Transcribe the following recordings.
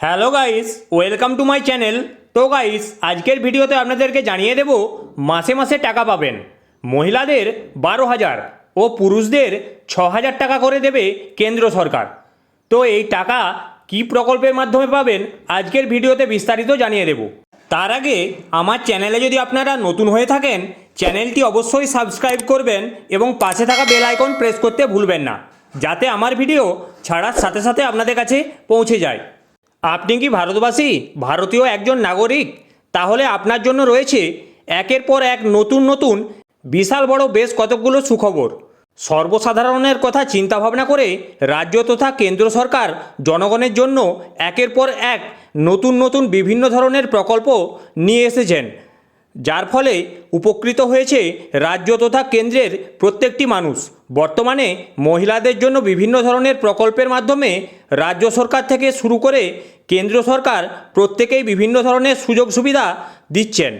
Hello guys, welcome to my channel. তো guys, আজকের ভিডিওতে আপনাদেরকে জানিয়ে দেব মাসে মাসে টাকা পাবেন। মহিলাদের 12,000 ও পুরুষদের 6,000 টাকা করে দেবে কেন্দ্র সরকার। তো এই টাকা কি প্রকল্পের মাধ্যমে পাবেন আজকের ভিডিওতে বিস্তারিত জানিয়ে দেব। তার আগে আমার চ্যানেলে যদি আপনারা নতুন হয়ে থাকেন, চ্যানেলটি অবশ্যই সাবস্ক্রাইব করবেন এবং পাশে থাকা বেল আইকন প্রেস করতে ভুলবেন না, যাতে আমার ভিডিও ছাড়ার সাথে সাথে আপনাদের কাছে পৌঁছে যায়। আপনি কি ভারতবাসী, ভারতীয় একজন নাগরিক? তাহলে আপনার জন্য রয়েছে একের পর এক নতুন নতুন বিশাল বড় বেশ কতকগুলো সুখবর। সর্বসাধারণের কথা চিন্তা ভাবনা করে রাজ্য তথা কেন্দ্র সরকার জনগণের জন্য একের পর এক নতুন নতুন বিভিন্ন ধরনের প্রকল্প নিয়ে এসেছেন, যার ফলে উপকৃত হয়েছে রাজ্য তথা কেন্দ্রের প্রত্যেকটি মানুষ। বর্তমানে মহিলাদের জন্য বিভিন্ন ধরনের প্রকল্পের মাধ্যমে রাজ্য সরকার থেকে শুরু করে কেন্দ্র সরকার প্রত্যেকেই বিভিন্ন ধরনের সুযোগ সুবিধা দিচ্ছেন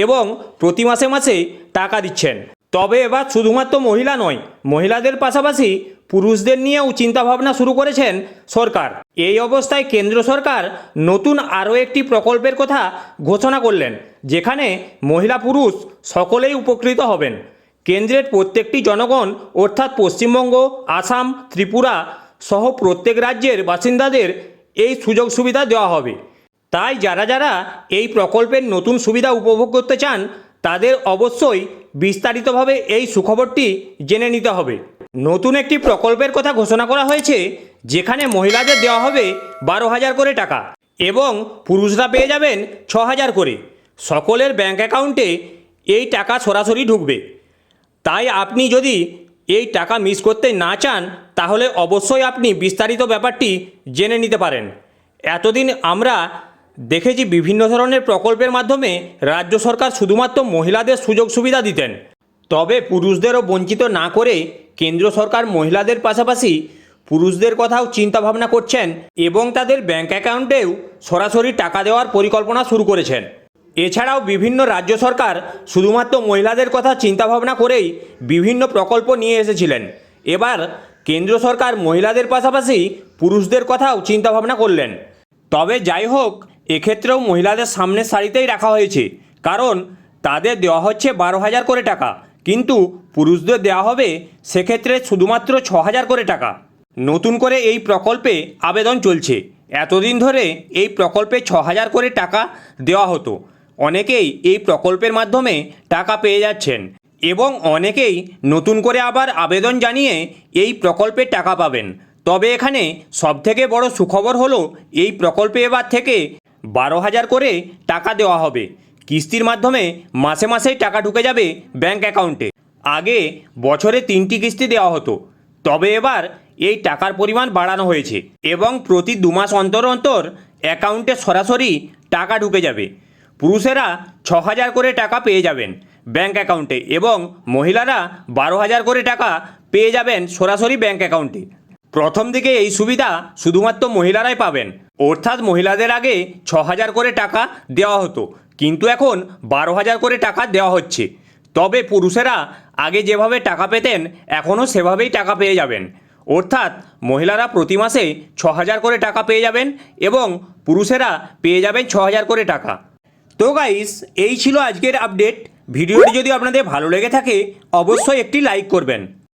এবং প্রতি মাসে মাসে টাকা দিচ্ছেন। তবে এবার শুধুমাত্র মহিলা নয়, মহিলাদের পাশাপাশি পুরুষদের নিয়েও চিন্তাভাবনা শুরু করেছেন সরকার। এই অবস্থায় কেন্দ্র সরকার নতুন আরও একটি প্রকল্পের কথা ঘোষণা করলেন, যেখানে মহিলা পুরুষ সকলেই উপকৃত হবেন। কেন্দ্রের প্রত্যেকটি জনগণ অর্থাৎ পশ্চিমবঙ্গ, আসাম, ত্রিপুরা সহ প্রত্যেক রাজ্যের বাসিন্দাদের এই সুযোগ সুবিধা দেওয়া হবে। তাই যারা যারা এই প্রকল্পের নতুন সুবিধা উপভোগ করতে চান, তাদের অবশ্যই বিস্তারিতভাবে এই সুখবরটি জেনে নিতে হবে। নতুন একটি প্রকল্পের কথা ঘোষণা করা হয়েছে, যেখানে মহিলাদের দেওয়া হবে 12,000 করে টাকা এবং পুরুষরা পেয়ে যাবেন 6,000 করে। সকলের ব্যাঙ্ক অ্যাকাউন্টে এই টাকা সরাসরি ঢুকবে। তাই আপনি যদি এই টাকা মিস করতে না চান, তাহলে অবশ্যই আপনি বিস্তারিত ব্যাপারটি জেনে নিতে পারেন। এতদিন আমরা দেখেছি বিভিন্ন ধরনের প্রকল্পের মাধ্যমে রাজ্য সরকার শুধুমাত্র মহিলাদের সুযোগ সুবিধা দিতেন, তবে পুরুষদেরও বঞ্চিত না করে কেন্দ্র সরকার মহিলাদের পাশাপাশি পুরুষদের কথাও চিন্তা ভাবনা করছেন এবং তাদের ব্যাঙ্ক অ্যাকাউন্টেও সরাসরি টাকা দেওয়ার পরিকল্পনা শুরু করেছেন। এছাড়াও বিভিন্ন রাজ্য সরকার শুধুমাত্র মহিলাদের কথা চিন্তাভাবনা করেই বিভিন্ন প্রকল্প নিয়ে এসেছিলেন। এবার কেন্দ্র সরকার মহিলাদের পাশাপাশি পুরুষদের কথাও চিন্তাভাবনা করলেন। তবে যাই হোক, এক্ষেত্রেও মহিলাদের সামনের সারিতেই রাখা হয়েছে, কারণ তাদের দেওয়া হচ্ছে 12,000 করে টাকা, কিন্তু পুরুষদের দেওয়া হবে সেক্ষেত্রে শুধুমাত্র 6,000 করে টাকা। নতুন করে এই প্রকল্পে আবেদন চলছে। এতদিন ধরে এই প্রকল্পে 6,000 করে টাকা দেওয়া হতো। অনেকেই এই প্রকল্পের মাধ্যমে টাকা পেয়ে যাচ্ছেন এবং অনেকেই নতুন করে আবার আবেদন জানিয়ে এই প্রকল্পে টাকা পাবেন। তবে এখানে সবথেকে বড় সুখবর হলো, এই প্রকল্পে এবার থেকে 12,000 করে টাকা দেওয়া হবে। কিস্তির মাধ্যমে মাসে মাসেই টাকা ঢুকে যাবে ব্যাঙ্ক অ্যাকাউন্টে। আগে বছরে 3টি কিস্তি দেওয়া হতো, তবে এবার এই টাকার পরিমাণ বাড়ানো হয়েছে এবং প্রতি 2 মাস অন্তর অন্তর অ্যাকাউন্টে সরাসরি টাকা ঢুকে যাবে। পুরুষেরা 6,000 করে টাকা পেয়ে যাবেন ব্যাঙ্ক অ্যাকাউন্টে এবং মহিলারা 12,000 করে টাকা পেয়ে যাবেন সরাসরি ব্যাঙ্ক অ্যাকাউন্টে। প্রথম দিকে এই সুবিধা শুধুমাত্র মহিলারাই পাবেন, অর্থাৎ মহিলাদের আগে 6,000 করে টাকা দেওয়া হতো, কিন্তু এখন 12,000 করে টাকা দেওয়া হচ্ছে। তবে পুরুষেরা আগে যেভাবে টাকা পেতেন এখনও সেভাবেই টাকা পেয়ে যাবেন, অর্থাৎ মহিলারা প্রতি মাসে 6,000 করে টাকা পেয়ে যাবেন এবং পুরুষেরা পেয়ে যাবেন 6,000 করে টাকা। তো গাইস, এই ছিল আজকের আপডেট। ভিডিওটি যদি আপনাদের ভালো লেগে থাকে অবশ্যই একটি লাইক করবেন।